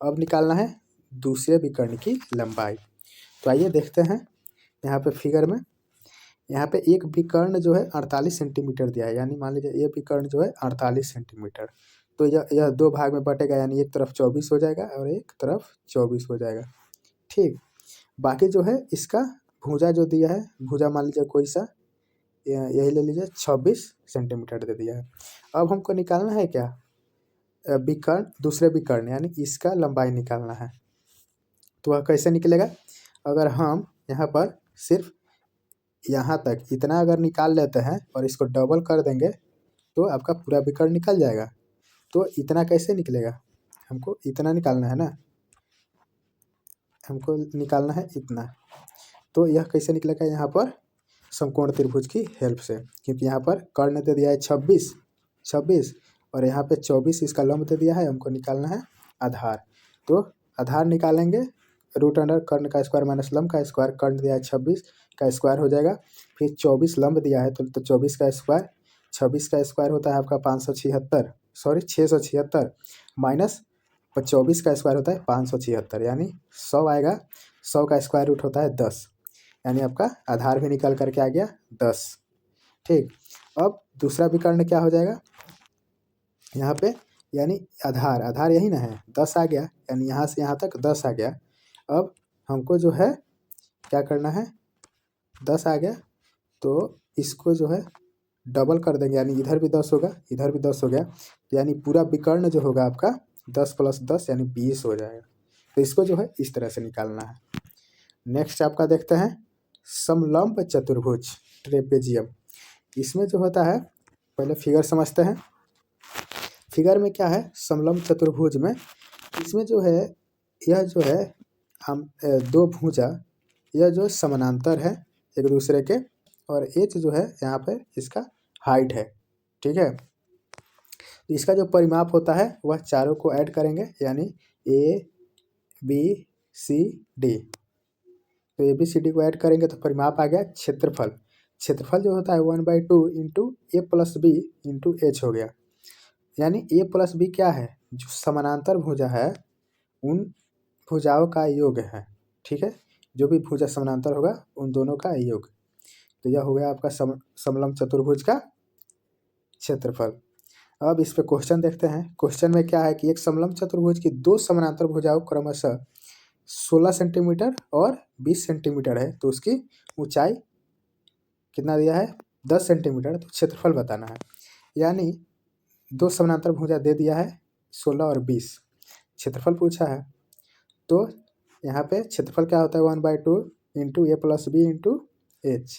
अब निकालना है दूसरे विकर्ण की लंबाई। तो आइए देखते हैं यहाँ पे फिगर में। यहाँ पे एक विकर्ण जो है 48 सेंटीमीटर दिया है, यानी मान लीजिए ये विकर्ण जो है 48 सेंटीमीटर, तो यह दो भाग में बटेगा, यानी एक तरफ 24 हो जाएगा और एक तरफ 24 हो जाएगा। ठीक, बाकी जो है इसका भुजा जो दिया है, भुजा मान लीजिए कोई सा, यही ले लीजिए 26 सेंटीमीटर दे दिया है। अब हमको निकालना है क्या, विकर्ण, दूसरे विकर्ण, यानी इसका लंबाई निकालना है। तो वह कैसे निकलेगा, अगर हम यहाँ पर सिर्फ यहाँ तक इतना अगर निकाल लेते हैं और इसको डबल कर देंगे तो आपका पूरा विकर्ण निकल जाएगा। तो इतना कैसे निकलेगा, हमको इतना निकालना है ना, हमको निकालना है इतना। तो यह कैसे निकलेगा, यहाँ पर समकोण त्रिभुज की हेल्प से, क्योंकि यहाँ पर कर्ण दे दिया है 26 और यहाँ पे 24 इसका लंब दे दिया है, हमको निकालना है आधार। तो आधार निकालेंगे रूट अंडर कर्ण का स्क्वायर माइनस लंब का स्क्वायर, कर्ण दिया है 26 का स्क्वायर हो जाएगा, फिर 24 लंब दिया है तो 24 का स्क्वायर, 26 का स्क्वायर होता है आपका 576, सॉरी 676 माइनस 24 का स्क्वायर होता है 576, यानी 100 आएगा, 100 का स्क्वायर रूट होता है 10, यानी आपका आधार भी निकल करके आ गया 10। ठीक, अब दूसरा विकर्ण क्या हो जाएगा यहाँ पे, यानी आधार, आधार यही ना है 10 आ गया, यानी यहाँ से यहाँ तक 10 आ गया। अब हमको जो है क्या करना है, 10 आ गया तो इसको जो है डबल कर देंगे, यानी इधर भी 10 होगा, इधर भी 10 हो गया, तो यानी पूरा विकर्ण जो होगा आपका 10 + 10 यानी 20 हो जाएगा। तो इसको जो है इस तरह से निकालना है। नेक्स्ट आपका देखते हैं समलंब चतुर्भुज ट्रेपेजियम। इसमें जो होता है, पहले फिगर समझते हैं। फिगर में क्या है, समलंब चतुर्भुज में इसमें जो है, यह जो है हम दो भुजा, यह जो समानांतर है एक दूसरे के, और एच जो है यहाँ पे इसका हाइट है। ठीक है, तो इसका जो परिमाप होता है वह चारों को ऐड करेंगे, यानी ए बी सी डी। तो ए बी सी डी को ऐड करेंगे तो परिमाप आ गया क्षेत्रफल। क्षेत्रफल जो होता है 1/2 इंटू ए प्लस बी इंटू एच हो गया, यानी ए प्लस बी क्या है, जो समानांतर भुजा है उन भुजाओं का योग है। ठीक है, जो भी भुजा समानांतर होगा उन दोनों का योग। तो यह हो गया आपका समलंब चतुर्भुज का क्षेत्रफल। अब इस पे क्वेश्चन देखते हैं। क्वेश्चन में क्या है कि एक समलंब चतुर्भुज की दो समानांतर भुजाओं क्रमशः 16 सेंटीमीटर और 20 सेंटीमीटर है, तो उसकी ऊंचाई कितना दिया है 10 सेंटीमीटर, तो क्षेत्रफल बताना है। यानी दो समानांतर भुजा दे दिया है 16 और 20, क्षेत्रफल पूछा है। तो यहाँ पे क्षेत्रफल क्या होता है 1/2 इंटू ए प्लस बी इंटू एच।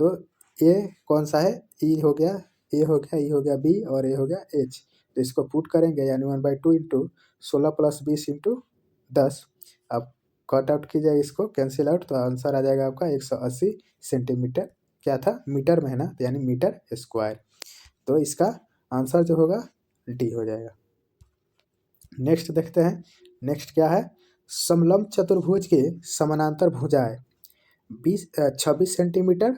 तो ए कौन सा है, ई हो गया, ए हो गया, ई हो गया बी, और ए हो गया एच। तो इसको पुट करेंगे, यानी 1/2 इंटू 16 + 20 इंटू 10। अब कट आउट कीजिए, इसको कैंसिल आउट, तो आंसर आ जाएगा आपका 180 सेंटीमीटर, क्या था मीटर में है ना, यानी मीटर स्क्वायर। तो इसका आंसर जो होगा डी हो जाएगा। नेक्स्ट देखते हैं। नेक्स्ट क्या है, समलंब चतुर्भुज के समानांतर भुजाएं 26 सेंटीमीटर,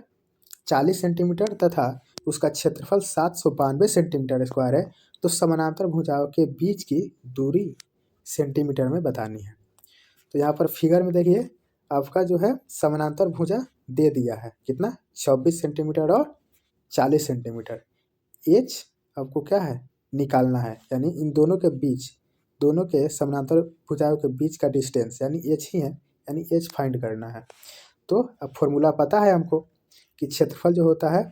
40 सेंटीमीटर तथा उसका क्षेत्रफल 792 सेंटीमीटर स्क्वायर है, तो समानांतर भुजाओं के बीच की दूरी सेंटीमीटर में बतानी है। तो यहाँ पर फिगर में देखिए आपका जो है समानांतर भुजा दे दिया है कितना 26 सेंटीमीटर और 40 सेंटीमीटर। एच आपको क्या है निकालना है, यानी इन दोनों के बीच, दोनों के समानांतर भुजाओं के बीच का डिस्टेंस यानी एच ही है, यानी एच फाइंड करना है। तो अब फॉर्मूला पता है हमको कि क्षेत्रफल जो होता है,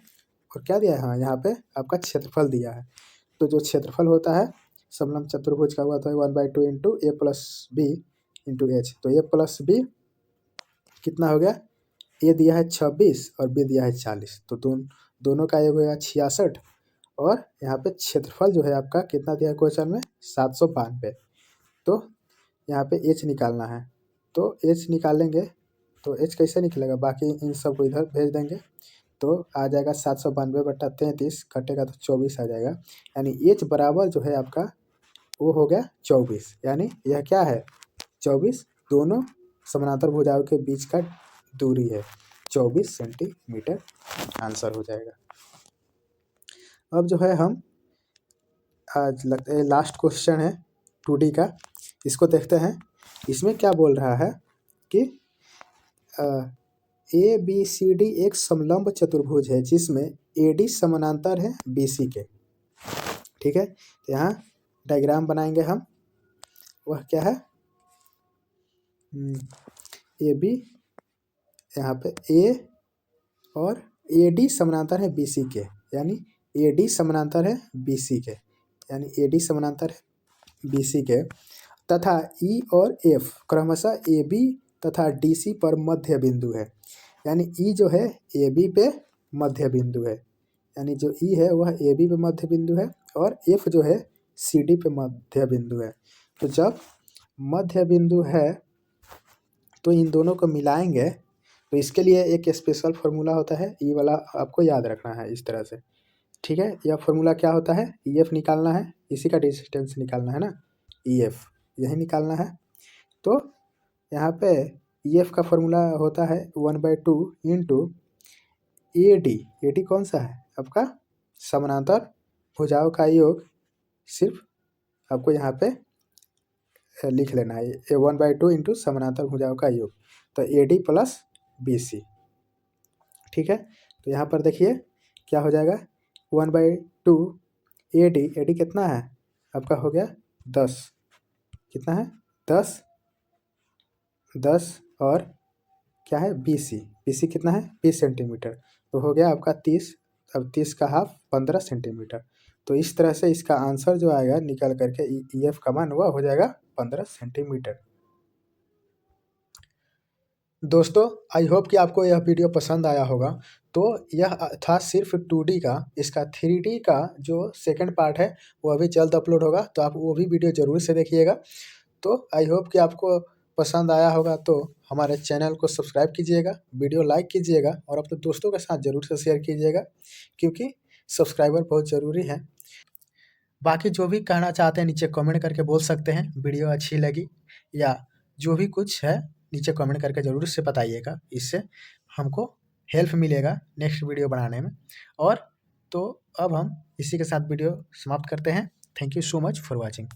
और क्या दिया है, हाँ यहाँ पे आपका क्षेत्रफल दिया है। तो जो क्षेत्रफल होता है समलंब चतुर्भुज का हुआ था 1/2 इंटू ए प्लस बी इंटू एच। तो ए प्लस बी कितना हो गया, ए दिया है 26 और बी दिया है 40, तो दोनों का योग हो गया 66, और यहाँ पे क्षेत्रफल जो है आपका कितना दिया है क्वेश्चन में 792। तो यहाँ पे एच निकालना है, तो एच निकालेंगे, तो एच कैसे निकलेगा, बाकी इन सब को इधर भेज देंगे, तो आ जाएगा 792/33, कटेगा तो 24 आ जाएगा, यानी एच बराबर जो है आपका वो हो गया 24, यानी यह क्या है 24, दोनों समानांतर भुजाओं के बीच का दूरी है 24 सेंटीमीटर, आंसर हो जाएगा। अब जो है हम आज लगता है लास्ट क्वेश्चन है 2D का, इसको देखते हैं। इसमें क्या बोल रहा है कि ए बी सी डी एक समलंब चतुर्भुज है जिसमें ए डी समानांतर है बी सी के। ठीक है, तो यहाँ डायग्राम बनाएंगे हम, वह क्या है ए बी, यहाँ पे ए और ए डी समानांतर है बी सी के, यानी ए डी समानांतर है बी सी के, यानी ए डी समानांतर है बी सी के, तथा ई और एफ क्रमशः ए बी तथा डी सी पर मध्य बिंदु है। यानी ई जो है ए बी पे मध्य बिंदु है, यानी जो ई है वह ए बी पे मध्य बिंदु है, और एफ जो है सी डी पे मध्य बिंदु है। तो जब मध्य बिंदु है तो इन दोनों को मिलाएंगे, तो इसके लिए एक स्पेशल फार्मूला होता है, ई वाला आपको याद रखना है इस तरह से। ठीक है, यह फार्मूला क्या होता है, ई एफ निकालना है, इसी का डिस्टेंस निकालना है ना, ई एफ यही निकालना है। तो यहाँ पे EF का फॉर्मूला होता है 1/2 इंटू AD। AD कौन सा है आपका? समानांतर भुजाओं का योग। सिर्फ आपको यहाँ पे लिख लेना है 1/2 इंटू समानांतर भुजाओं का योग, तो AD प्लस BC। ठीक है, तो यहाँ पर देखिए क्या हो जाएगा 1/2 AD कितना है आपका? हो गया 10। कितना है? 10 और क्या है? BC कितना है? 20 सेंटीमीटर। तो हो गया आपका 30। अब 30 का हाफ 15 सेंटीमीटर। तो इस तरह से इसका आंसर जो आएगा निकल करके EF का मान हुआ हो जाएगा 15 सेंटीमीटर। दोस्तों, आई होप कि आपको यह वीडियो पसंद आया होगा। तो यह था सिर्फ 2D का। इसका 3D का जो सेकंड पार्ट है वो अभी जल्द अपलोड होगा, तो आप वो भी वीडियो ज़रूर से देखिएगा। तो आई होप कि आपको पसंद आया होगा, तो हमारे चैनल को सब्सक्राइब कीजिएगा, वीडियो लाइक कीजिएगा और अपने दोस्तों के साथ ज़रूर से शेयर कीजिएगा, क्योंकि सब्सक्राइबर बहुत ज़रूरी है। बाकी जो भी कहना चाहते हैं नीचे कमेंट करके बोल सकते हैं, वीडियो अच्छी लगी या जो भी कुछ है नीचे कमेंट करके ज़रूर से बताइएगा। इससे हमको हेल्प मिलेगा नेक्स्ट वीडियो बनाने में। और तो अब हम इसी के साथ वीडियो समाप्त करते हैं। Thank you so much for watching.